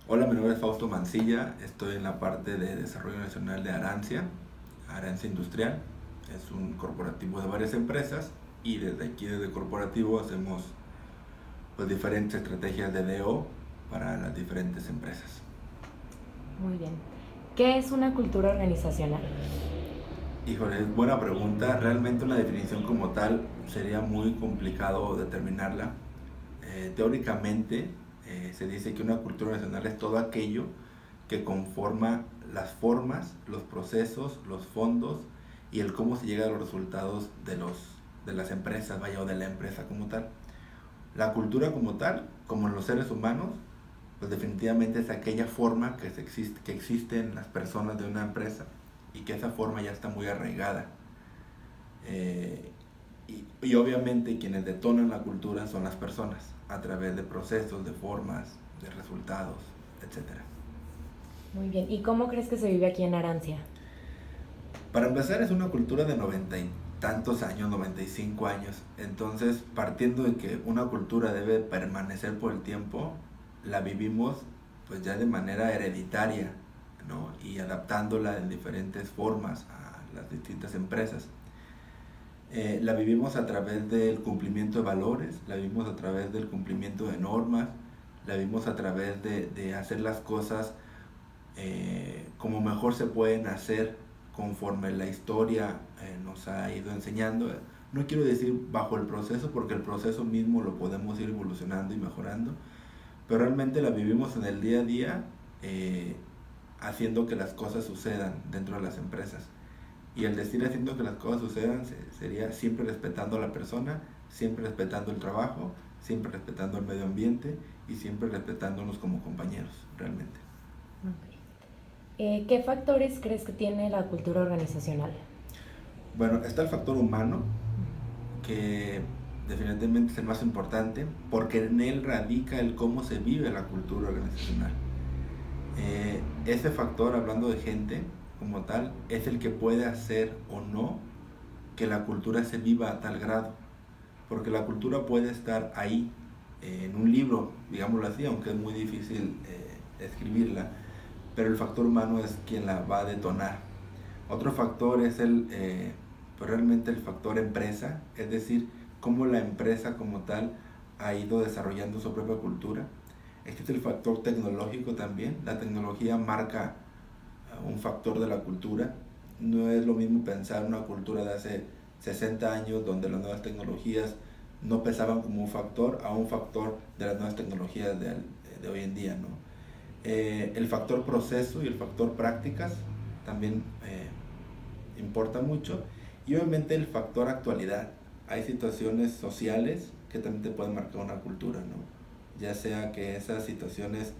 Hola, mi nombre es Fausto Mancilla, estoy en la parte de desarrollo nacional de Arancia, Arancia Industrial. Es un corporativo de varias empresas y desde aquí, desde el corporativo, hacemos pues, diferentes estrategias de DO para las diferentes empresas. Muy bien. ¿Qué es una cultura organizacional? Híjole, es buena pregunta. Realmente una definición como tal sería muy complicado determinarla. Teóricamente se dice que una cultura nacional es todo aquello que conforma las formas, los procesos, los fondos y el cómo se llega a los resultados de las empresas, vaya, o de la empresa como tal. La cultura como tal, como en los seres humanos, pues definitivamente es aquella forma que existe en las personas de una empresa y que esa forma ya está muy arraigada. Eh, y obviamente quienes detonan la cultura son las personas, a través de procesos, de formas, de resultados, etcétera. Muy bien. ¿Y cómo crees que se vive aquí en Arancia? Para empezar, es una cultura de 90 y tantos años, 95 años. Entonces, partiendo de que una cultura debe permanecer por el tiempo, la vivimos pues ya de manera hereditaria, ¿no? Y adaptándola en diferentes formas a las distintas empresas. La vivimos a través del cumplimiento de valores, la vivimos a través del cumplimiento de normas, la vivimos a través de hacer las cosas como mejor se pueden hacer conforme la historia nos ha ido enseñando. No quiero decir bajo el proceso, porque el proceso mismo lo podemos ir evolucionando y mejorando, pero realmente la vivimos en el día a día, haciendo que las cosas sucedan dentro de las empresas. Y el decir haciendo que las cosas sucedan sería siempre respetando a la persona, siempre respetando el trabajo, siempre respetando el medio ambiente y siempre respetándonos como compañeros, realmente. Ok. ¿Qué factores crees que tiene la cultura organizacional? Bueno, está el factor humano, que definitivamente es el más importante, porque en él radica el cómo se vive la cultura organizacional. Ese factor, hablando de gente como tal, es el que puede hacer o no que la cultura se viva a tal grado, porque la cultura puede estar ahí, en un libro, digámoslo así, aunque es muy difícil escribirla, pero el factor humano es quien la va a detonar. Otro factor es pues realmente el factor empresa, es decir, cómo la empresa como tal ha ido desarrollando su propia cultura. Existe el factor tecnológico también. La tecnología marca un factor de la cultura. No es lo mismo pensar una cultura de hace 60 años donde las nuevas tecnologías no pesaban como un factor a un factor de las nuevas tecnologías de hoy en día, ¿no? El factor proceso y el factor prácticas también importa mucho. Y obviamente el factor actualidad. Hay situaciones sociales que también te pueden marcar una cultura, ¿no? Ya sea que esas situaciones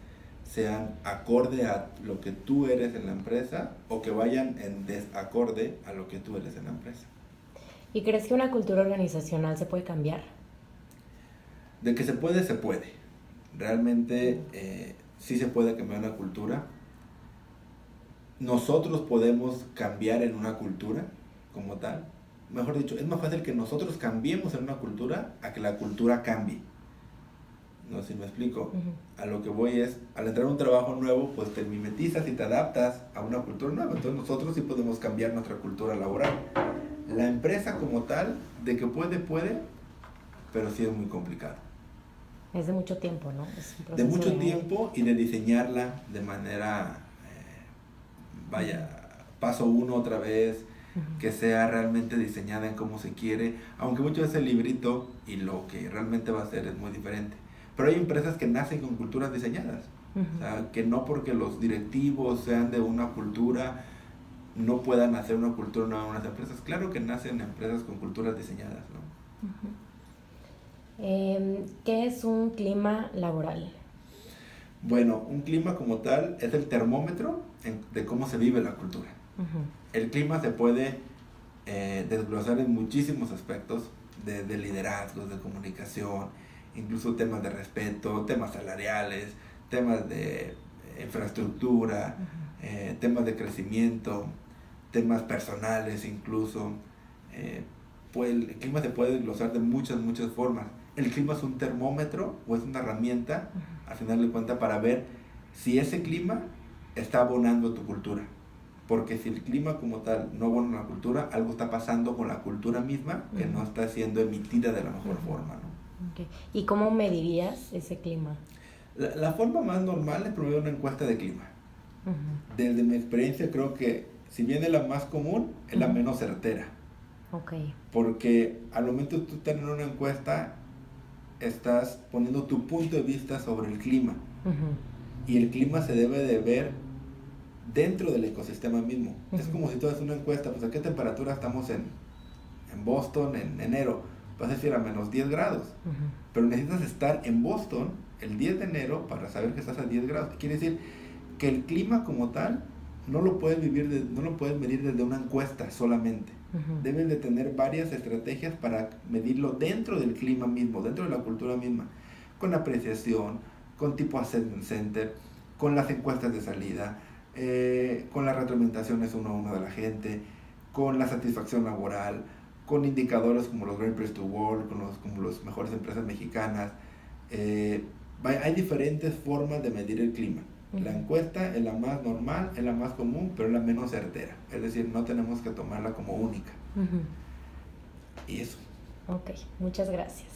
sean acorde a lo que tú eres en la empresa o que vayan en desacorde a lo que tú eres en la empresa. ¿Y crees que una cultura organizacional se puede cambiar? De que se puede, se puede. Realmente sí se puede cambiar una cultura. Nosotros podemos cambiar en una cultura como tal. Mejor dicho, es más fácil que nosotros cambiemos en una cultura a que la cultura cambie. No sé si me explico. Ujú. A lo que voy es, al entrar a un trabajo nuevo, pues te mimetizas y te adaptas a una cultura nueva. Entonces nosotros sí podemos cambiar nuestra cultura laboral. La empresa como tal, de que puede, puede, pero sí es muy complicado. Es de mucho tiempo, ¿no? Es un De proceso de mucho años. tiempo y de diseñarla de manera, Ujú. vaya, paso uno otra vez, Ujú. que sea realmente diseñada en cómo se quiere, aunque muchas veces el librito y lo que realmente va a ser es muy diferente. Pero hay empresas que nacen con culturas diseñadas, o Ujú. sea, que no porque los directivos sean de una cultura, no puedan hacer una cultura nueva en unas empresas. Claro que nacen empresas con culturas diseñadas, ¿no? Ujú. ¿Qué es un clima laboral? Bueno, un clima como tal es el termómetro de cómo se vive la cultura. Ujú. El clima se puede desglosar en muchísimos aspectos de liderazgos, de comunicación, incluso temas de respeto, temas salariales, temas de infraestructura, Ujú. temas de crecimiento, temas personales incluso. Eh, pues el clima se puede desglosar de muchas, muchas formas. El clima es un termómetro o es una herramienta, Ujú. al final de cuentas, para ver si ese clima está abonando a tu cultura. Porque si el clima como tal no abona a la cultura, algo está pasando con la cultura misma que no está siendo emitida de la mejor forma, ¿no? Okay. ¿Y cómo medirías ese clima? La forma más normal es promover una encuesta de clima. Desde mi experiencia creo que si bien es la más común, es la menos certera. Okay. Porque al momento de tú tener una encuesta, estás poniendo tu punto de vista sobre el clima. Y el clima se debe de ver dentro del ecosistema mismo. Es como si tú haces una encuesta, pues a qué temperatura estamos en Boston en enero. Vas a decir a menos 10 grados. Pero necesitas estar en Boston el 10 de enero para saber que estás a 10 grados. Quiere decir que el clima como tal no lo puedes no lo puedes medir desde una encuesta solamente. Deben de tener varias estrategias para medirlo dentro del clima mismo, dentro de la cultura misma, con apreciación, con tipo assessment center, con las encuestas de salida, con las retroalimentaciones uno a uno de la gente, con la satisfacción laboral, con indicadores como los Great Place to Work, como las mejores empresas mexicanas. Hay diferentes formas de medir el clima. La encuesta es la más normal, es la más común, pero es la menos certera. Es decir, no tenemos que tomarla como única. Y eso. Ok, muchas gracias.